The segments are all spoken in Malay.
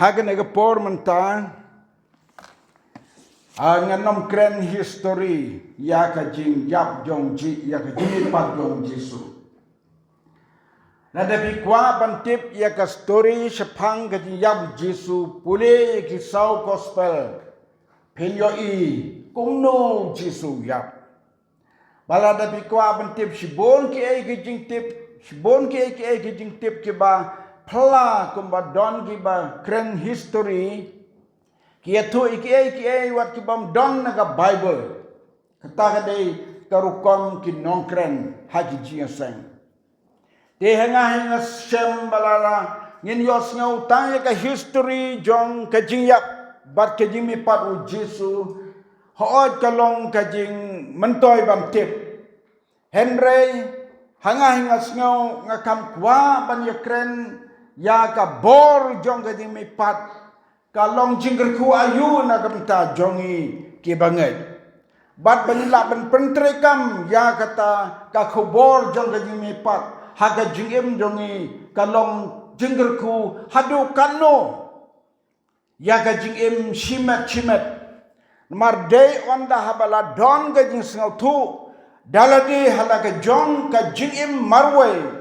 Hagen ega por menta nganom kren history ya ka jing yap jong ji ya ka jini pat jong jisu. Nada bi kwa bantip ya ka story sepang ka jing yap jisu pule ki sau gospel penyo i kung no jisu yap. Bala da bi kwa bantip sibon ki ai ki jing tip sibon ki ai ki jing tip ki ba pla kumba don ki ba kren history kia tu iki wat ki bam don naga Bible kata kadai karukom ki nongkren haji jia seng te henga sem balala ngin yos ngau tang ka history jong ka jingyap bat ka jimi pat u Jesu hoot kalong ka jing mentoy bam tip Henry hanga ngau ngakam kwa ban yakren ya ka bor jong ka jimi pat kalong jinggerku ayu na kamta jongi ki bangai bat banila ban pentrekam ya kata ka khobor jong gaji mepat haga jingem jongi kalong jinggerku hadu kanno ya ga jingem shimet mar day on da habala don gaji sngau tu daladi halaga jong ka jingem marwe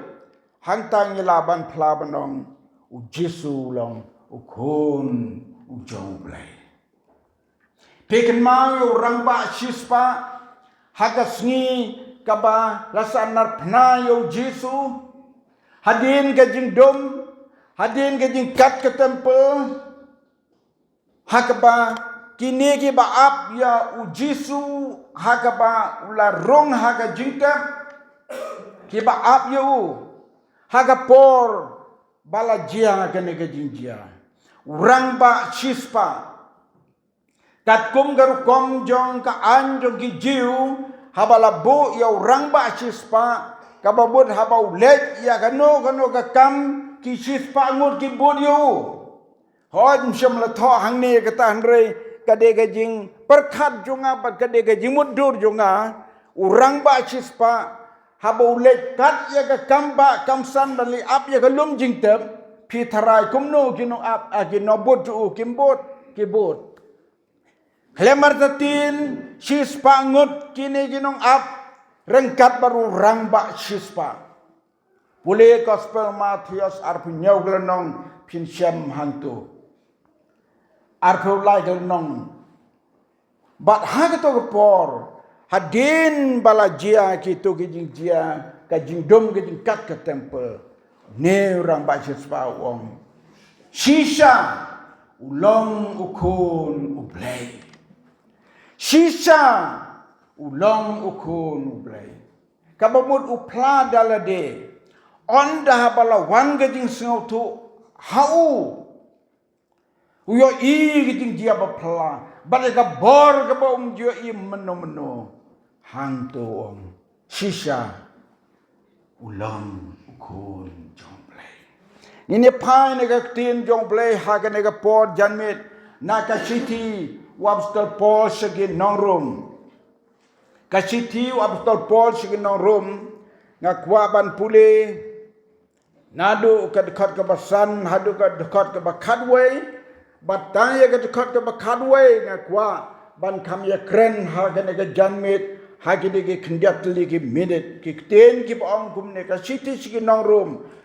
hangtang laban phlabanong u Jesu long ukun ujong blay. Pekin mau orang ba shispa hagas ni kaba lasanar pna yo Jesu hadin gajing dom hadin gajing kat ke temple hakaba kini ki ba ap ya u Jesu hakaba ula rong haga jingkap ki ba ap yo hagapor bala jia kene gajing jia urang ba shispa kat kum garu kom jong ka anjong ki jiu habala bo ya urang ba shispa ka babod habau let ya kano ka kam ki shispa ngut ki bod yo hoj msyam la tho hang ne ka tan re ka de ga jing perkhat jonga pat ka de ga jing mudur jonga urang ba shispa habau let kat ya ka kam ba kam san bali ap ya ka lum jing tep pi tharai kumno kino ap agino bot u kimbot kibot hlemar tatin shispa ngut kini ginong ap rengkat baru rangba shispa pule gospel Matius arpu nyau glenong pin syam hantu arpu lai glenong bat hagato por hadin balajia kitu kijing jia kajing dom kijing kat ke temple ne orang baca sepawang sisa ulong ukun ublay sisa ulong ukun ublay kabamut upla dalade onda bala wan gajing sengau tu hau uyo i gajing dia bapla badega bor kabom jo i meno hang tu om sisa ulong ukun ini pai nega tin jong play haga nega port janmit naka city wabstal Paul segi nongrum ka city wabstal Paul segi nongrum ngakwaban pule nadu ka dekat ke basan hadu ka dekat ke bakadway bataya ka dekat ke bakadway ngakwa ban kam ya kren haga nega janmit haga nega kendiat li ki minute ki ten ki baong kum nega city segi nongrum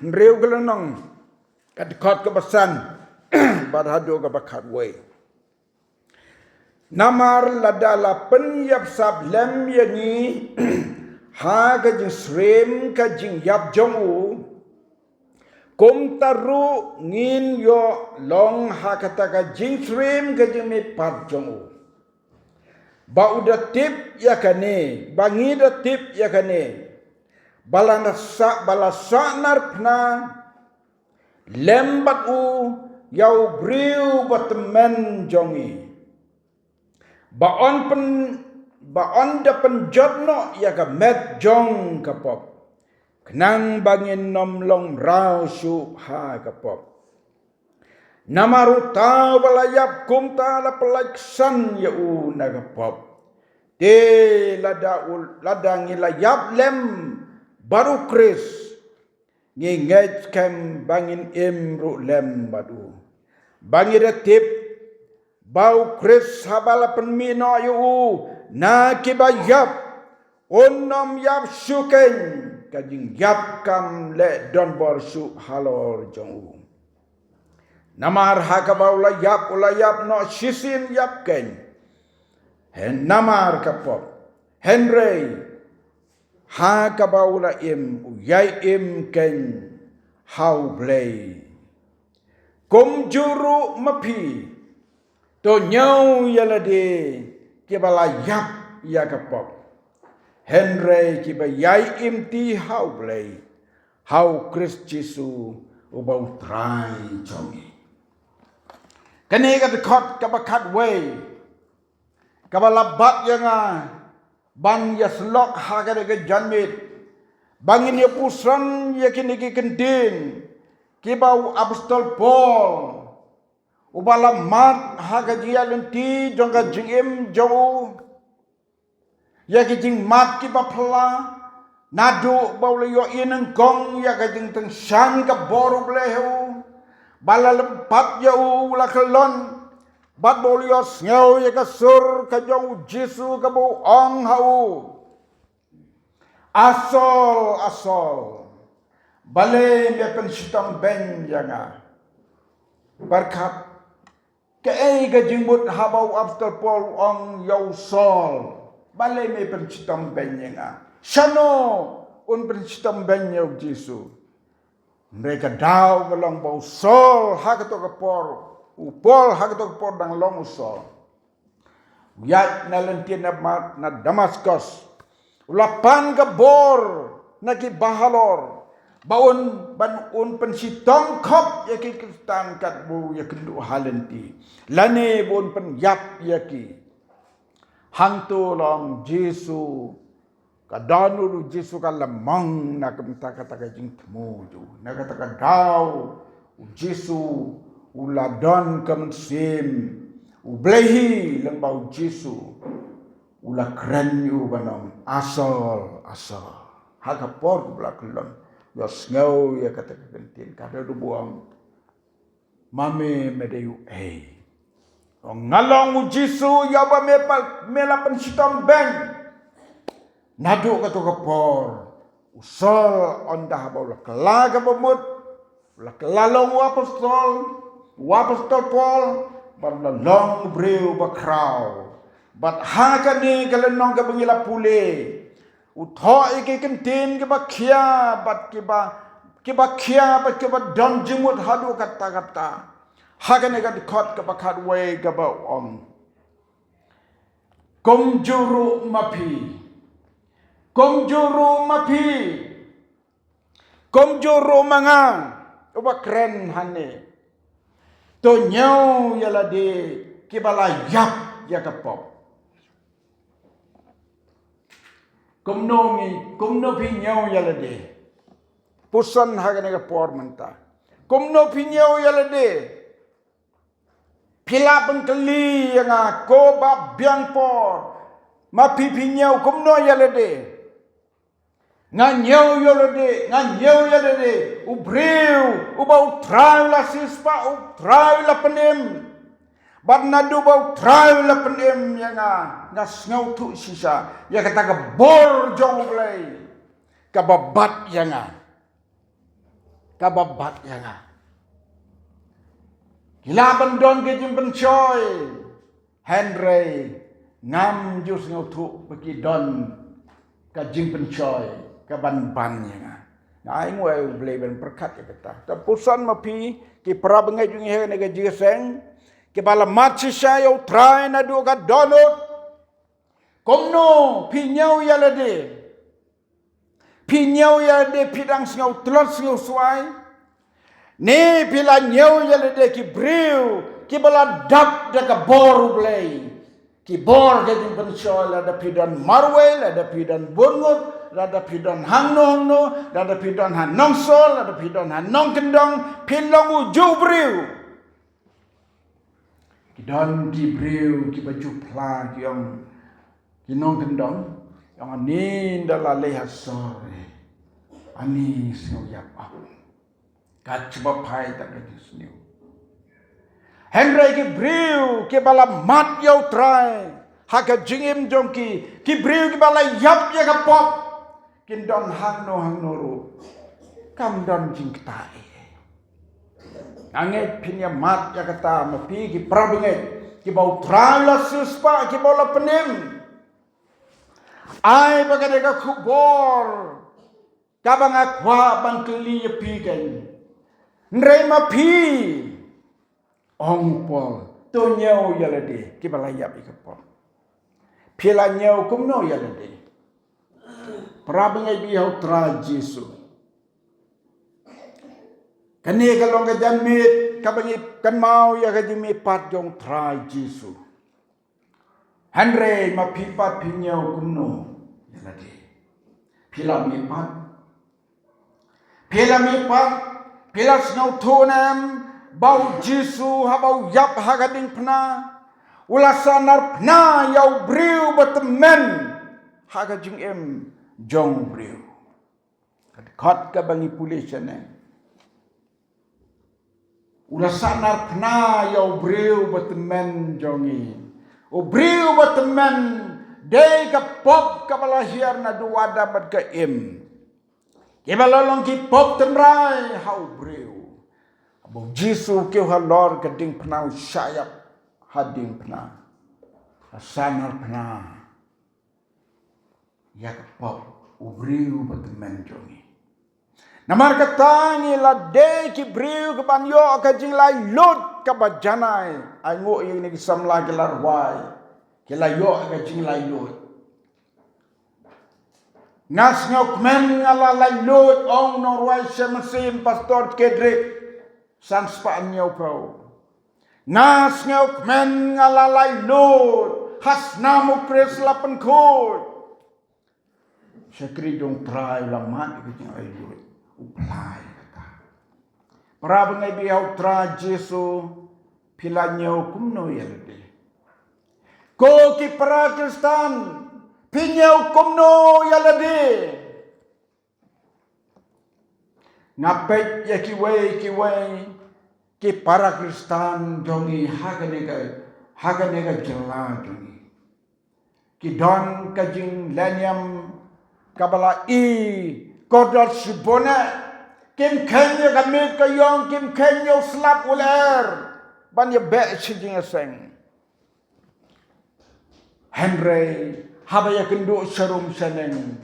Reu gelenong kat kot ke basan barhado ke bakat way namar ladala penyap sab lem yangi ha ka jing srem ka jing yap jong u kom taru ngin yo long ha kata ka jing srem ka jing me pat jong u ba uda tip ya kane bangi da tip ya kane bala sanar pna lembat u yau briu batmen jongi ba on da penjotno ya ka met jong ka pop knang bangin nom long rau su ha ka pop namaru ta bala yap kumta la pelaksan ya u na ka pop te lada ngi la yap lem baru kris nginget kem bangin imru lem badu. Bangin retip bau kris habala penmino yu na kibayap onom yap syuken kajing yap kam le don bor su halor jong. Namar hakabau la yap no sisin yap ken. Hen namar kapop. Henry hakabau la im uyai im ken hau blay. Kum juru mapi to nyau yalade kibala yap ya kapop. Henry kiba yai im ti hau blay. Hau Christ Jesu ubau trai chongi. Kani ka dekot kabakat way kabalabat yang ban yaslok hagade ke janmit bangin ya pusran yakin iki kendin kibau apostol Paul ubala mat hagaji alenti jongga jingim jau yakijing mat kiba pla nadu baule yo ineng gong yakijing teng sang ka boru blehu bala lempat yau lakelon bat bolios ngau ya kasur kajong Jesu kabu ong hau asol bale me pensitam ben janga berkat kei gajingbut habau apostol Paul ong yau sol bale me pensitam ben janga sano un pensitam ben yau Jesu. Mereka daw galong bau sol hagato kapor upol hagato kapor dang long usol yat na lentin na Damaskus ulapan ka bor na ki bahalor baun ban un pensitong kop yaki kristan kat bu yakendu halenti lane bun pen yap yaki hangtu long Jesu kadanu Jesu ka lamang na kata jing temu ju na kata daw Jesu uladon kamsim ublehi lembau Jesu ula keren yu banom asal hagapor blaklon yos ngau ya kata kentin kada du buang mame medeyu ngalong Jesu ya ba mela pensitam ben nadu ka to kapor usol ondah baula kelaga bemut la kelalong apostol Paul barla long breu bakrau bat hakani kalenong ka bangila pule utho iki kentin ke bakhia bat ke ba don jimut hadu kata hakani ka dikot ka bakhat we ka ba om komjuru manga uba keren hane to nyau yalade kibala yap ya kapop kumno pi nyau yalade pusan hagane ka por manta kumno pi nyau yalade pila pengkeli yang ko ba biang por ma pi nyau kumno yalade nganyau yalade ubreu ubau trai la sispa trai la penem bat nadu bau trai la penem yang ngau tu sisa ya kata ka bor jong blai ka babat yang gila bandon ke jim pencoy Henry ngam jus ngau tu bagi don ka jim pencoy kaban yang ai ngoi blai ben perkat ya kata tapusan mapi ki prabengai jungi he nega jigeseng ki bala matsi sayo trai na do ga donut komno pinyau yalade pidang singau telot singau suai ne pila nyau yalade ki breu ki bala dap daga boru blai ki bor ga jing pencoy la da pidan marwel la da pidan bungut lada pidon hangno lada pidon hanong sol lada pidon hanong kendong pilong uju briu kidon ki briu ki baju pla yang kinong kendong yang anin dala leha sore Ani snow yap up. Kachba pai tak ada snow. Henry ki briu ki bala mat yau try. Haka jingim jongki ki briu ki bala yap ya ka pop. Kin don hang no ru. Kam don jing tai. Anget pinya mat ya kata mapi ki prabinget ki bau try la suspa ki bau la penim. Ai bagade ka kubor. Kabang akwa bangkeli ya pi kan. Nrei mapi. Ong pol to nyau yalade ki balayap ikapol pila nyau kumno yalade prabingai bi hau tra Jesu kani kalong ka jamit kabangi kan mau ya ka jimi pat jong tra Jesu hanre ma pipat pinyau kumno yalade pila mi pat pila snow tonam bau Jesu habau yap hagading pna ulasanar pna yau briu batemen hagading jong briu kat ka bangi pulisane ulasanar pna yau briu batemen jongi o briu batemen dei ka pop ka balahiar na duwada bad ka kebalolong ki pop tenrai hau briu Abang Jesu kêu halor keding penau syayap hading pena sanar pena yak pop ubriu batemen jongi namar katangi la de ki briu ke banyo ka jing lai lut ka bajanai ai ngo yang ni sam la gelar wai ke la yo ka jing lai lut nas ngok men ngala lai lut ong norwai semesin pastor kedrik sans pa anyau pau nas ngau men ngalalai lord has namu kres lapan kod sekri jong trai lamat ke jeng ai lord uplai kata para bengai biau tra Jesu pilanyau kumno yelde ko ki para Kristen pinyau kumno yelde ngapet ya kiwai ki para Kristen jongi haganega jela jongi ki don kajing lanyam kabala i kodol sibona kim kenya kami kayong kim kenya slap uler ban ya be sijing aseng Henry habaya kendo serum seneng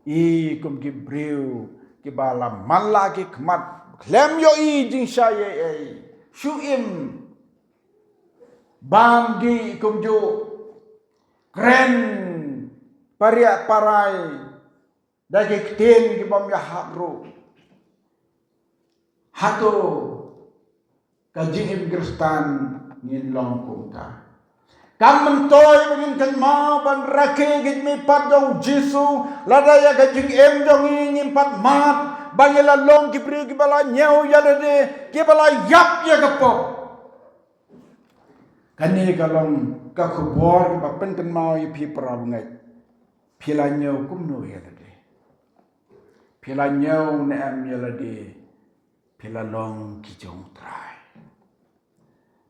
i kum ki briu ki bala malla ki kmat klem yo i jing saya ai shuim bam di kumju kren paria parai dagi kten ki bam ya habro hato ka jing Kristen ngin long kumta kam mentoy mungkin kan ma ban rake git mi padong Jesu ladaya ka jing jong ngin pat mat bangela long ki pri ki bala nyau yalade ki bala yap ya kapok kani kalong ka khubor ba penten mau yi pi pra ngai phila nyau kumno yalade phila nyau ne am yalade phila long ki jong trai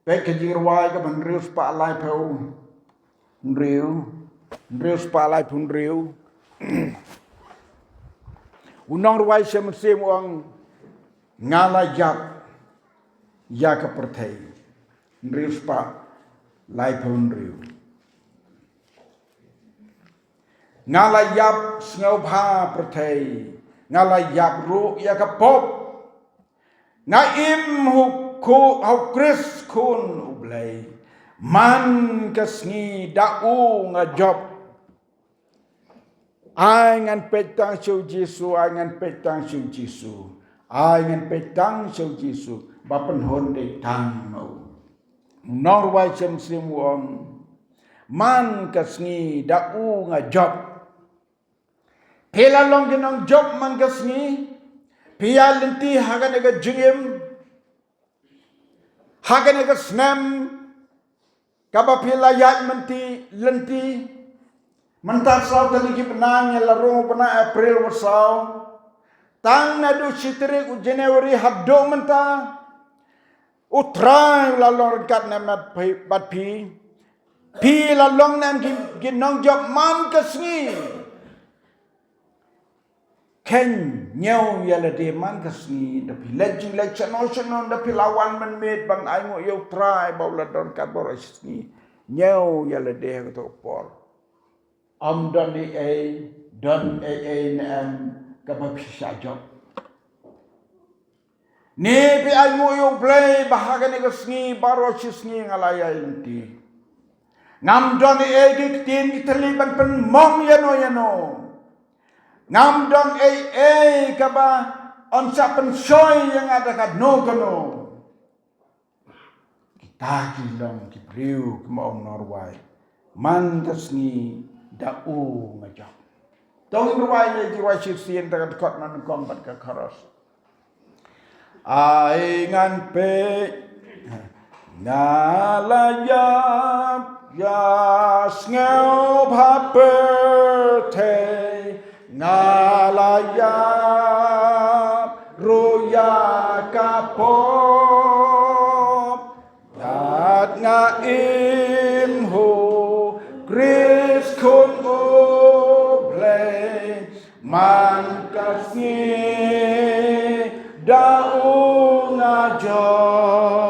pe ke jirwai ka ban rius pa lai phau rius pa lai phun riu unang ruwai sem wang ngala yap ya ka perthai rius pa lai phun riu ngala yap snau bha perthai ngala yap ru ya ka pop na im hu kris kun ublai man kasngi dau ngajop ai ngan petang siu Jesu ai ngan petang siu Jesu ai ngan petang siu Jesu bapen hon de tang mau nor wai sem sim wong man kasngi dau ngajop pela long genong job man kasngi pia lenti haganega jingim haganega snam kaba pila yat menti lenti mentar saw tali ki benang ya larong pena April wasau tang na du sitrik u Januari haddo menta utrai la lor kat na mat bat pi la long nam gi nong job man kasngi ken nhau ya la de man kasngi da pi legend lecture notion da pi lawan man met bang ai ngo yo trai ba la don kat bor asni nhau ya la de to por am don nam ka ba pi sha job ne bi ai ngo yo play bahaga ne kasngi baro sisngi ngalaya inti ngam don gi tin gi taliban pen mong yano ngam don kaba on sa pensoy yang ada kat no kono kita kilong ki priu kemaong Norway man kasni da u ngajak tong Norway ne jiwa sisien takat kot man kombat ka kharos ai ngan pe ngalayap yas ngau baperte ngalayap roya kapop dat ngaim ho Chris kun oble man kasni daung ajob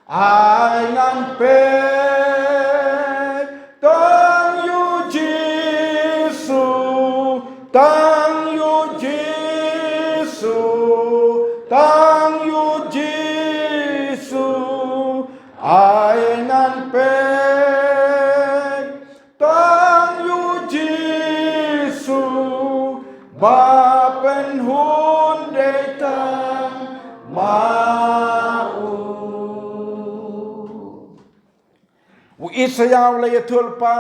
ai ngan pe tang yu jisu tang yu jisu tang yu jisu ai ngan pe tang yu jisu ba pen hun de tang mau u isayaw la yatulpa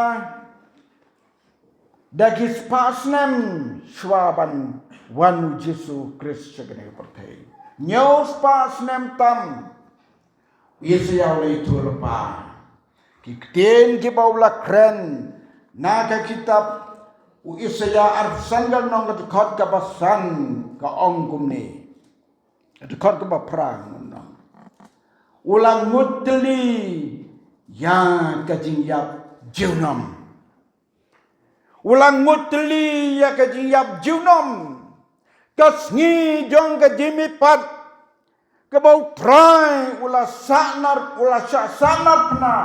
dagis pasnem shwaban wan Jesu Kristus gane pertai nyos pasnem tam isayaw la yatulpa kikten ki baula kren naga kitab u isaya arsangal nong ka khot ka basan ka ongkum ni khot ka prang nong ulang mutli ya kajing yap jiunom ulang mutli ya kajing yap jiunom kasngi jong ka jimi pat ka bau trai ula sanar pna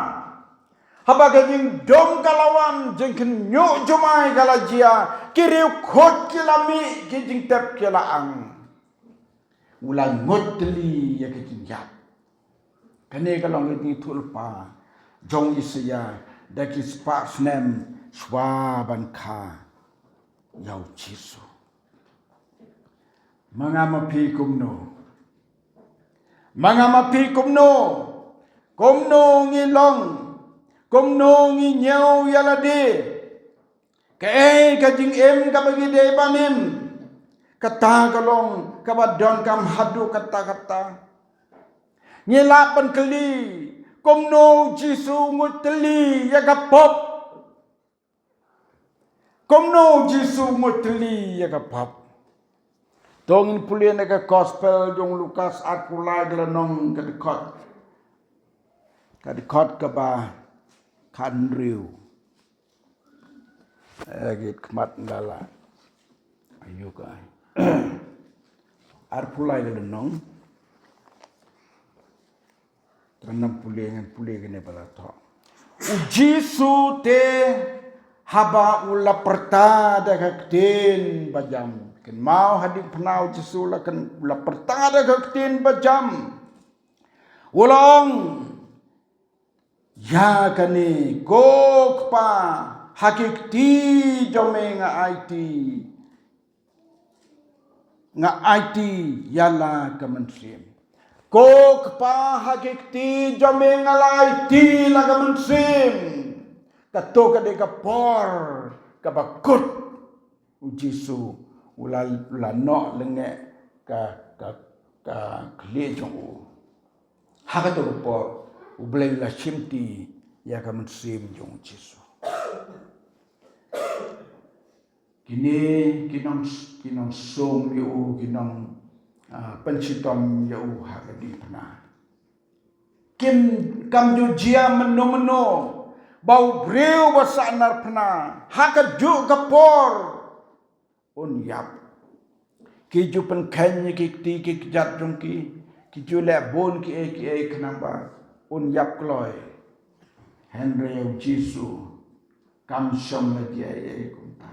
haba kajing dom kalawan jengken nyok jomai kalajia kiriu khot kilami kajing tep kilaang ulang mutli ya kajing yap kane kalong ini tulpa jong isya daki spasnem swaban kha yau Jesu mangamapi kumno ngilong kumno ngi nyau yalade ka jing em ka bagi de banim kata kalong ka badon kam hadu kata ngilapan keli komno Jesu ngutli ya kapop komno Jesu ngutli ya kapop dongin pulian ka gospel jong Lukas atpulai glanong kadikot ka ba kanriu agit kmat ngala ayo kai atpulai glanong tanam pulengan ne balato Jesu te haba ula perta da kakten bajam ken mau hadik penau Jesu la kan ula perta da kakten bajam ulong ya kani kok pa hakik ti jome nga IT yala kementerian kok pa hakik ti jome ngalai ti la kementerian kato ka de kapor ka bakut Jesu ula no lenge ka klejong haka to por ublay la chimti ya kementerian jong Jesu kini kinong som yu kinong pensitom yu hagadi pernah kim kam ju jia meno bau breu basanar pernah hakat ju kapor un yap ki ju pen khen ki ti ki jat jong ki ju le bon ki e kenapa un yap kloi Henry Jisu kam som la dia e kunta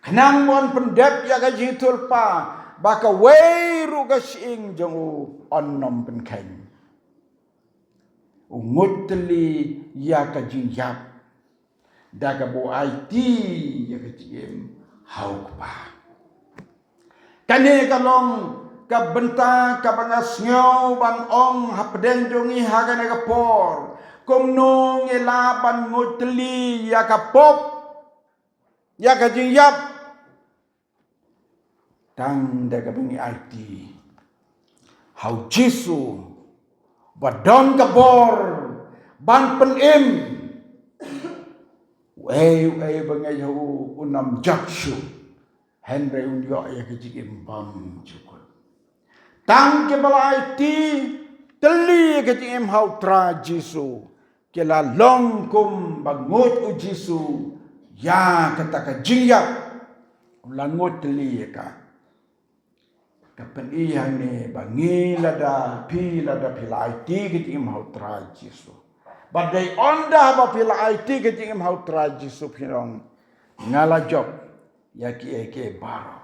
kenang mon pendep ya ga jitul pa baka wei ru ga sing jong onnom pen khen ngutli ya ka jinjap daga bo IT ya ka jim hau pa kane kalong ka benta ka bangas ngau ban ong hapden jongi haga na por komno ngela ban ngutli ya ka pop ya ka jinjap tang daga bengi IT hau Jisu badon kabor ban penim wei bengai hu unam jaksu Henry unyo ya kejim bam cukut tang ke balai ti teli kejim hau tra Jisu kela longkum bangut u Jisu ya kata ka jingyap ulangut teli ka kapan iya ne bangi lada pilai ti kitim hau tra Jisu badai onda ba pilai ti kitim hau tra Jisu pinong ngala job ya ki eke baro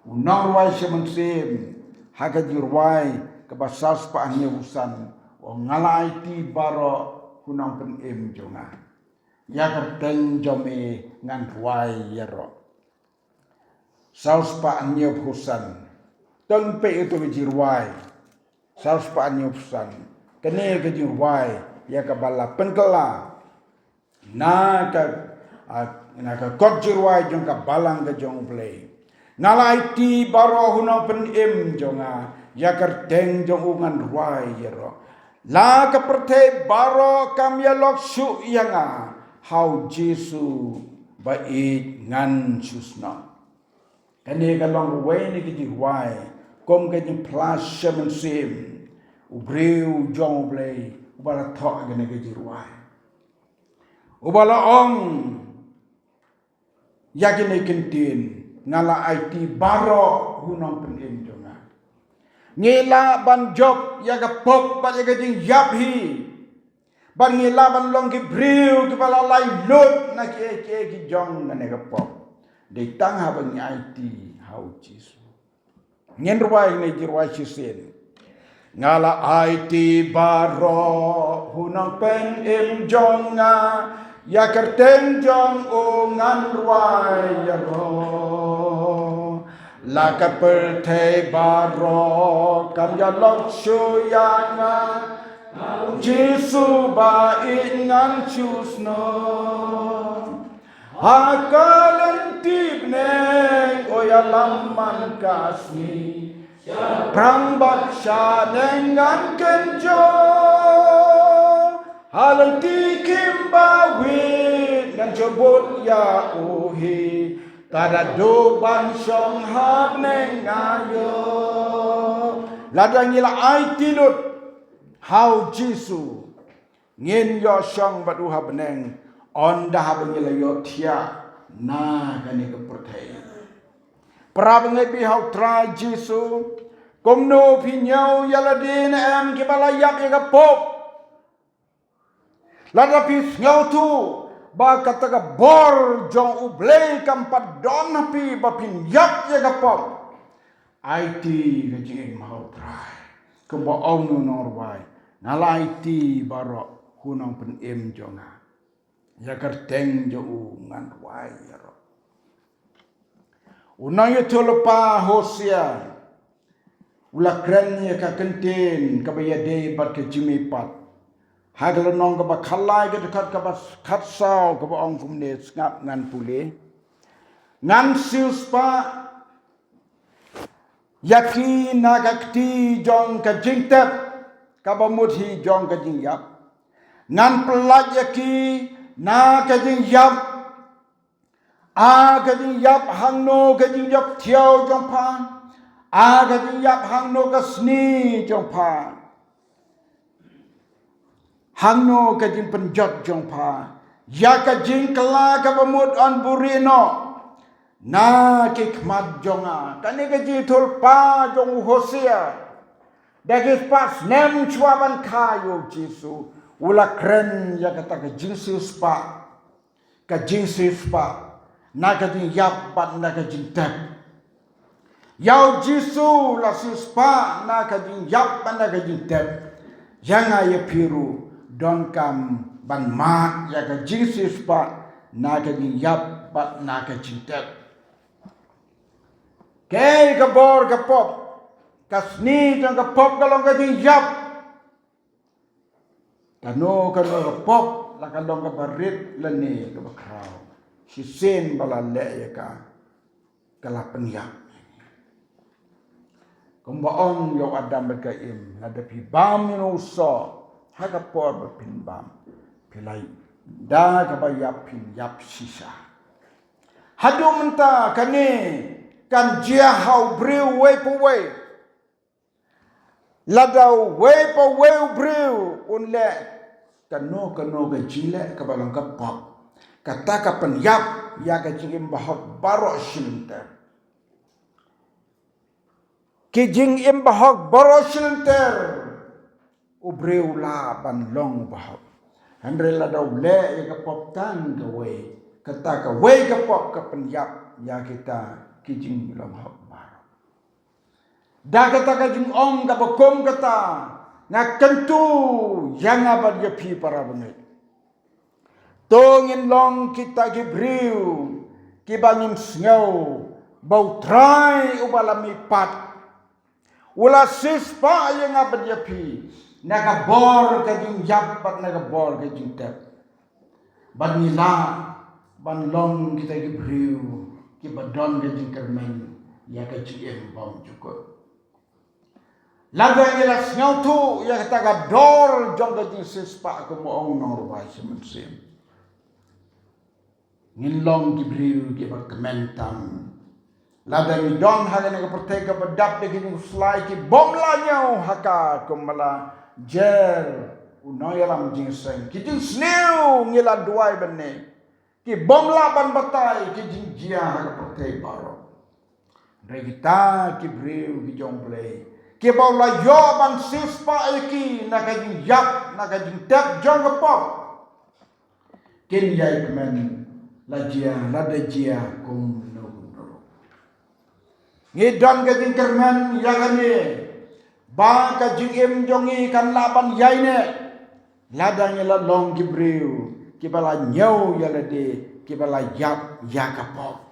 unang wai semensim haga jirwai kabasas pa anya usan o ngala ti baro kunang pen em jonga ya kapten jome ngan wai yero saus pa anyop husan tempe itu jirwai saus pa anyop husan kene ke jirwai ya ka bala penkela na ka kot jirwai jong ka balang ke jong play nalai ti baro huna pen em jonga ya kerteng jong ungan ruai yero la ka perte baro kam ya lok su yanga hau Jisu bait ngan susna kane kalong wei ni ki wai kom ke ni plus 7 sim ubreu jong play ubala thok gane ke wai ubala ong yakine kintin ngala IT baro hunong penin jonga ngela ban job yaga pop ba yaga ding yap hi ban ngela ban long ki breu ki bala lai lot na ki jong ngane ga pop de tang ha bang IT hau Jisu ngen ruai ne jirwai sisen ngala IT baro hunong pen im jonga ya kerten jong o ngan ruai ya ro la ka per te baro kam ya lok shu ya nga Jisu ba in ngan chus no hakalan tip neng o ya lamman kasmi prang bat sha dengan kenjo halang tikim bawit ngan jobot ya uhi tada do ban song hab neng ayo ladang ila ai tilut hau Jisu ngin yo song batu hab neng onda hab ngila yo tia na gani ke percaya prab ngepi hau tra Jisu komno pinyau yaladin em ke balayap ya pop lada pis ngau tu ba kata ka bor jong ublei kampat don pi ba pin yap ya pop IT ke jing mau try ke ba ong no norwai ngala IT baro hunong pen em jonga ya kerteng jo ngan wai ro unang yo tolopa Hosea ula kren ya ka kenten ka ba ya de bar ke jimi pat haglo nong ka ba khalai ke dekat ka ba khat sao ka ba ong kum ne ngap ngan pule ngan sius pa yaki nagakti jong ka jingtep ka ba muthi jong ka jingyap ngan pelat yaki na ka jingyap cái gì yap hang no cái gì yap thiêu trong pha cái gì yap hang no cái sni trong pha hang no cái gì penjat trong pha ya cái gì kala cái bamut on burino na cái khmat jonga cái gì thul pa jong Hosea dagis pas nem chuaban kayo Jesu ula kren ya kata cái Jesus pa cái Jesus pa na cái gì yap bat na cái gì tep yau Jesu la sispa na cái gì yap bat na cái gì tep yang ay piru don kam ban mat ya cái Jesus pa na cái gì yap bat na cái gì tep cái bor cái pop kasni trong cái pop cái long cái gì yap kano cái pop la cái long cái barit lene cái bakrao si sen bala le ya ka kalapan yap kumbaon yo adam berkaim ada pi bam no so haga por pin bam pilai da ka ba yap pin yap sisa hadu menta kane kan jia hau breu we po we ladau we po we breu unle kano ga jile ka balang ka pop kata ka penyap ya ka jing bahok baro shinter ki jing im bahok baro shinter ubreu la ban long bahok andre la daw le ya ka pop tan ka we kata ka we ka pop ka penyap ya kita ki jing la bahok baro da kata ka jing om ka bokom kata na kentu yang abad ya pi para bengai tongin long kita gibriu kibangin sngau bau trai ubalami pat ula sispa yang abad ya pi naga bor ka jing yap pat naga bor ka jing tep banila ban long kita gibriu kibadon ka jing kermen ya ka jing bom cukup laga ila sngau tu ya kata ga dor jong ka jing sispa ko mo ong nong ruwai semensim ngilong gibriu giba kementam lada mi don haga naga pertega bedap de gini slai ki bom la nyau haka kumala jer unoyalam jingseng ki jing sneu ngila duai benne ki bom la ban batai ki jing jia haga pertega baro regita gibriu ki jongplay ki bau la yo ban sispa ki naga jing yap naga jing tap jong gepop kin yai kemen lajia kum no ngidon ka jing kerman ya kane ba ka jing em jongi kan laban yaine ladanya la long gibriu kibala nyau ya lade kibala yap ya kapop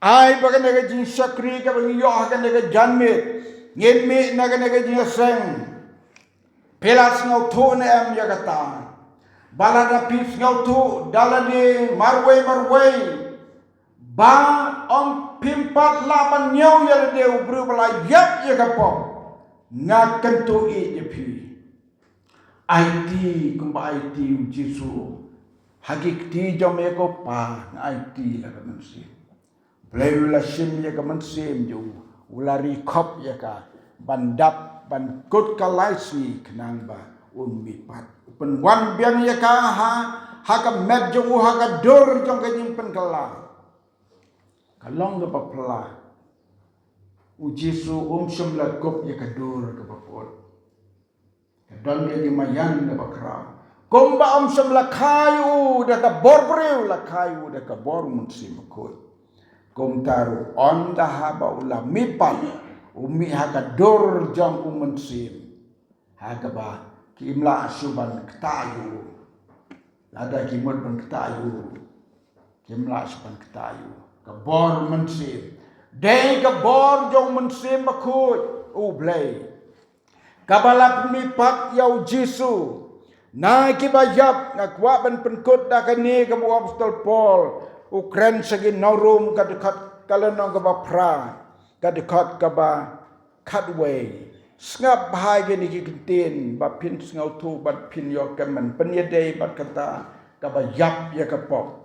ai ba kana ka jing sakri ka bang yo ka ne janmit ngin mi na ka ne jing seng pelas ngau thone am ya kata balada pis ngau tu dalade marway ba om pimpat laban nyau ya de ubru bala yap ya kapop ngaken tu e je pi IT kumba IT Jesu hagik ti jome ko pa IT la ka mansi bleu la sim ya ka mansi ju ulari khop ya ka bandap ban kut kalaisi kenang ba ummi pat pen wan biang ya ka ha ka met jong ha ka dur jong ka jing pen kala kalong ka papla u Jesu sum la kop ya ka dur ka papot ka don ka di mayan ka bakra komba sum la kayu da ka borbreu la kayu da ka bor mun sim ko kom taru on da ha ba ula mipan ummi ha ka dur jong mun sim ha ka ba kimla asuban ketayu lada kimot ban ketayu kimla asuban ketayu kabor mensim dei kabor jong mensim bakut ublay kabala pemipat yau Jesu na kibayap ngakwa ban penkut da kani kamu apostol Paul ukren segi norum kadekat kalenong kaba pra kadekat kaba cutway ngap bahagia ni kintin ba pin ngau tu bat pin yo kemen penyedai bat kata ka ba yap ya ka pop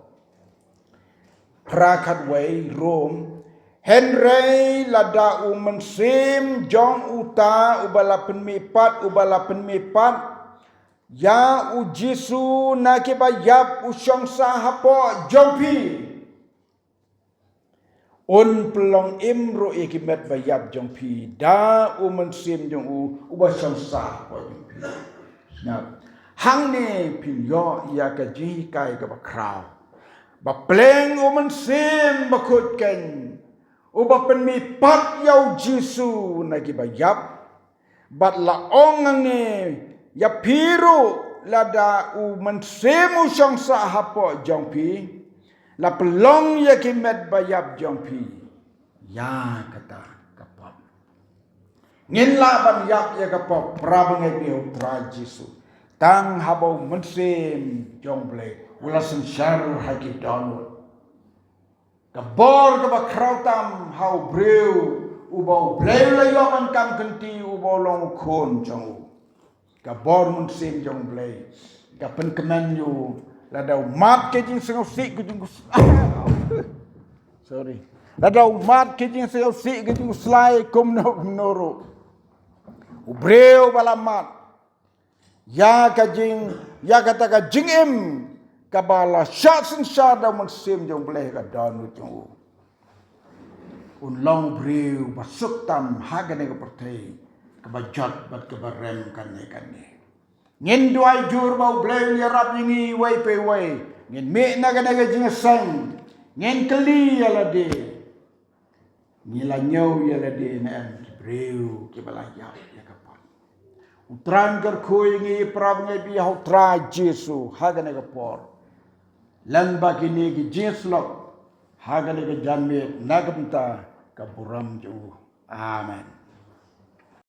prakat wei Rom Henry lada mensim jong uta ubala penmepat ya ujisu nakibayap usyong sahapo jongpi on pelong imro ikimet bayap jongpi da mensim jong ubasyong sahapo jongpi nah hang ne pilyo ya kaji kai ka bakraw ba pleng mensim bakutken uba penmipat yau Jisu nagi bayap bat laong ne ya piru lada mensemu syong sahapo jongpi la pelong ya kimet bayap jongpi ya kata kapap ngin laban yap ya kapap prabangai biho tra Jisu tang habau mensem jongble ula sensar haki donut kabor kaba krautam hau breu ubau bleu la yoman kam kenti ubau long khon jong kabor mensem jong blei kapen kemen yu la dau mat ke jing sengau sik ke jing sorry la dau mat ke jing sengau sik ke jing slai kum no noro ubreu balamat ya ka jing ya kata ka jing em kabala syatsen syada mensem jong bleh ka danu jong long breu basuk tam hagane ka pertai kabajat bat kabarem kanne ngin duai jur bau bleh ya rap yingi wai pe wai ngin me naga jing sang ngin keli ala de ngila nyau ya la de na em breu ke bala ya kapal utran kar khoi ngi prab ngai bi hau tra Jesu hagane ka por lang bakini ki jeslok hagale ke janme nagmta kaburam ju amen.